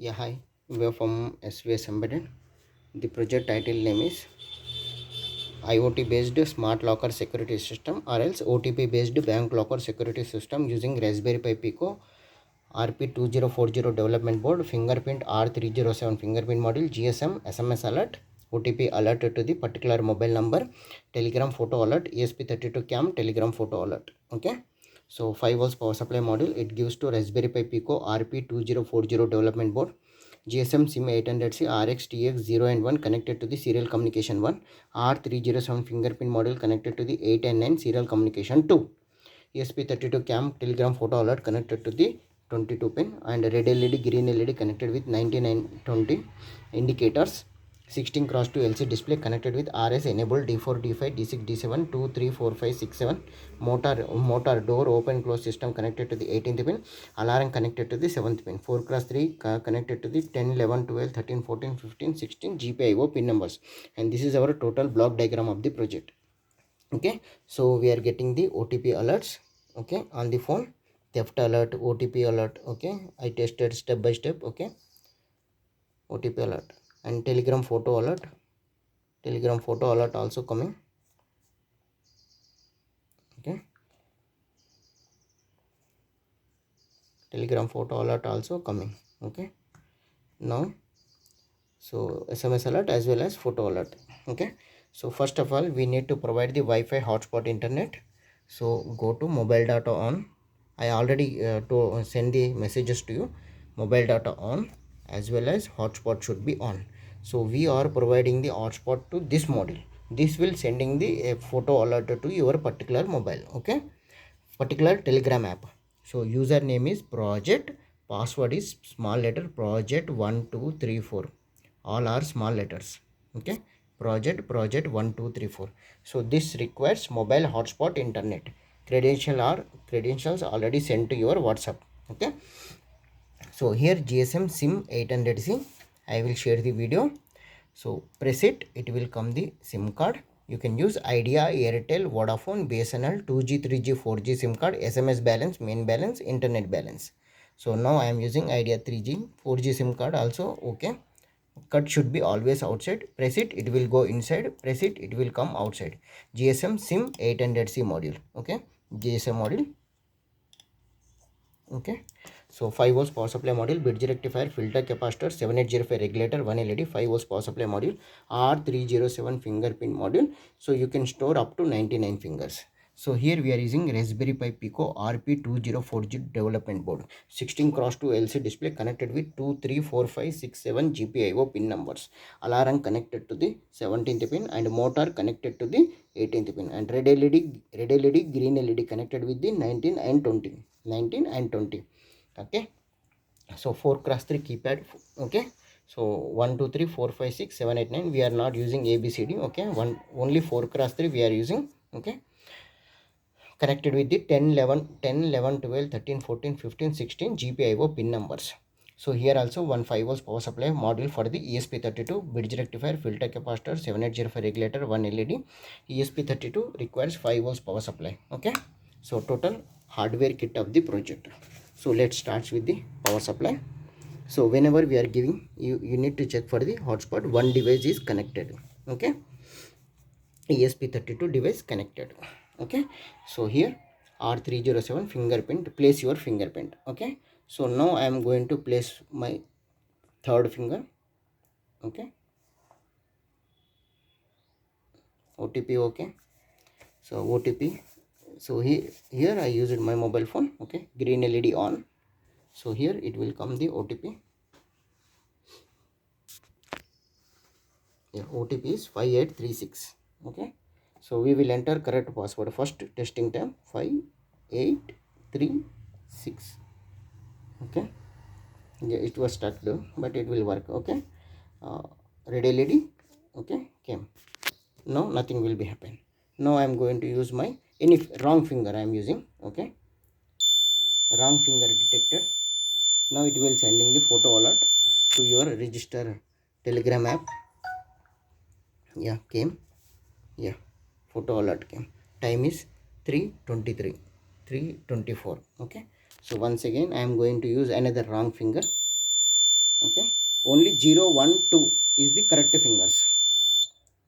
Yeah, hi. We are from SVSEMBEDDED. The project title name is IoT based smart locker security system or else OTP based bank locker security system using Raspberry Pi Pico RP2040 development board, fingerprint R307 fingerprint module, GSM, SMS alert, OTP alert to the particular mobile number, Telegram photo alert, ESP32 cam, Telegram photo alert. Okay. So 5 volts power supply module. It gives to Raspberry Pi Pico RP2040 development board. GSM SIM 800C RX TX 0 and 1 connected to the serial communication 1. R307 fingerprint module connected to the 8 and 9 serial communication 2. ESP32 cam telegram photo alert connected to the 22 pin and red LED green LED connected with 9920 indicators. 16 cross 2 LC display connected with RS enabled D4 D5 D6 D7 2 3 4 5 6 7 motor door open close system connected to the 18th pin, alarm connected to the 7th pin, 4 cross 3 connected to the 10 11 12 13 14 15 16 GPIO pin numbers. And this is our total block diagram of the project. Okay, so we are getting the OTP alerts, okay, on the phone, theft alert, OTP alert. Okay, I tested step by step. Okay, OTP alert and telegram photo alert also coming. Okay, telegram photo alert also coming. Okay, now so SMS alert as well as photo alert. Okay, so first of all we need to provide the Wi-Fi hotspot internet. So go to mobile data on. I already to send the messages to you. Mobile data on as well as hotspot should be on. So we are providing the hotspot to this module. This will sending the photo alert to your particular mobile. Okay, particular telegram app. So username is project, password is small letter project 1234, all are small letters. Okay, project 1234. So this requires mobile hotspot internet. Credentials already sent to your WhatsApp. Okay, so here GSM SIM 800C, I will share the video. So press it, it will come the SIM card. You can use Idea, Airtel, Vodafone, BSNL, 2G, 3G, 4G SIM card, SMS balance, main balance, internet balance. So now I am using Idea 3G, 4G SIM card also. Okay, cut should be always outside. Press it, it will go inside. Press it, it will come outside. GSM SIM 800C module. Okay, GSM module. Okay, so 5 volts power supply module, bridge rectifier, filter capacitor, 7805 regulator, 1 LED, 5 volts power supply module, R307 fingerprint module. So you can store up to 99 fingers. So here we are using Raspberry Pi Pico RP2040 development board, 16 cross 2 LC display connected with 2 3 4 5 6 7 GPIO pin numbers, alarm connected to the 17th pin and motor connected to the 18th pin, and red LED green LED connected with the 19 and 20. Okay, so 4 cross 3 keypad. Okay, so 1 2 3 4 5 6 7 8 9, we are not using ABCD. Okay, only 4 cross 3 we are using. Okay, connected with the 10 11 12 13 14 15 16 GPIO pin numbers. So here also 1 5 volts power supply module for the ESP32, bridge rectifier, filter capacitor, 7805 regulator, 1 LED. ESP32 requires 5 volts power supply. Okay, so total hardware kit of the project. So let's start with the power supply. So whenever we are giving, you need to check for the hotspot. One device is connected. Okay, ESP32 device connected. Okay, so here R307 fingerprint, place your fingerprint. Okay, so now I am going to place my third finger. Okay, OTP. Okay, so OTP. So here I used my mobile phone. Okay, green LED on. So here it will come the OTP. Yeah, OTP is 5836. Okay, so we will enter correct password. First testing time 5836. Okay, yeah, it was stuck though, but it will work. Okay, red LED. Okay, came. Now nothing will be happen. Now I am going to use my any wrong finger I am using. Okay, wrong finger detected. Now it will sending the photo alert to your register Telegram app. Yeah, came. Yeah, photo alert came. Time is 3:23, 3:24. Okay, so once again I am going to use another wrong finger. Okay, only 0 1 2 is the correct fingers.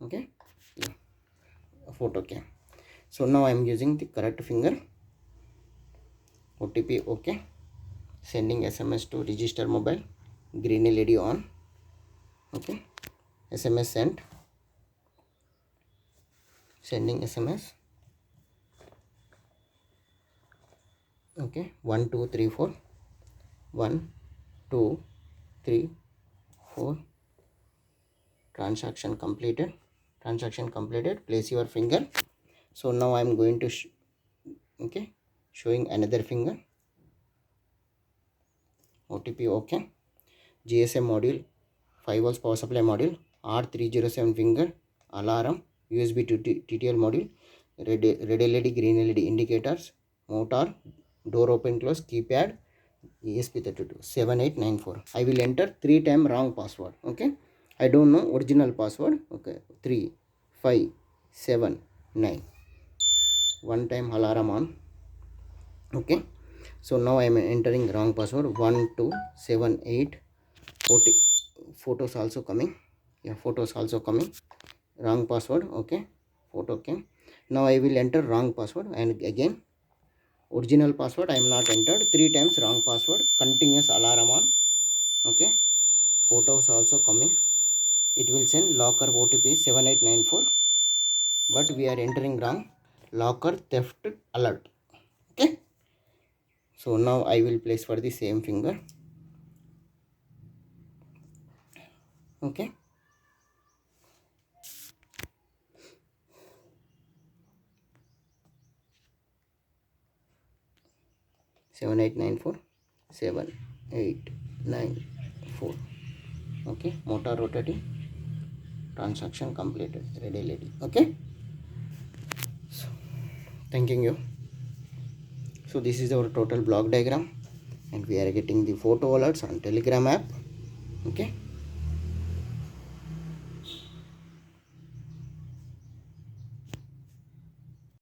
Okay, yeah, photo cam. So now I am using the correct finger. OTP okay. Sending SMS to register mobile. Green LED on. Okay, SMS sent. Sending SMS. Okay, 1 2 3 4. 1 2 3 4. Transaction completed. Transaction completed. Place your finger. So now I am going to okay, showing another finger. OTP okay. GSM module, 5 volts power supply module, R307 finger, alarm, USB to TTL module, red LED, green LED indicators, motor, door open close, keypad, ESP32 7894. I will enter 3 times wrong password. Okay, I don't know original password. Okay, 3 5 7 9. One time alarm on. Okay, so now I am entering wrong password. 1 2 7 8. Photos also coming. Yeah, photos also coming. Wrong password. Okay, photo came. Now I will enter wrong password, and again original password I am not entered. 3 times wrong password. Continuous alarm on. Okay, photos also coming. It will send locker OTP 7894, but we are entering wrong. Locker theft alert. Okay, so now I will place for the same finger. Okay, 7894 7894. Okay, motor rotating. Transaction completed. Red LED. Okay, so thanking you. So this is our total block diagram, and we are getting the photo alerts on Telegram app. Okay,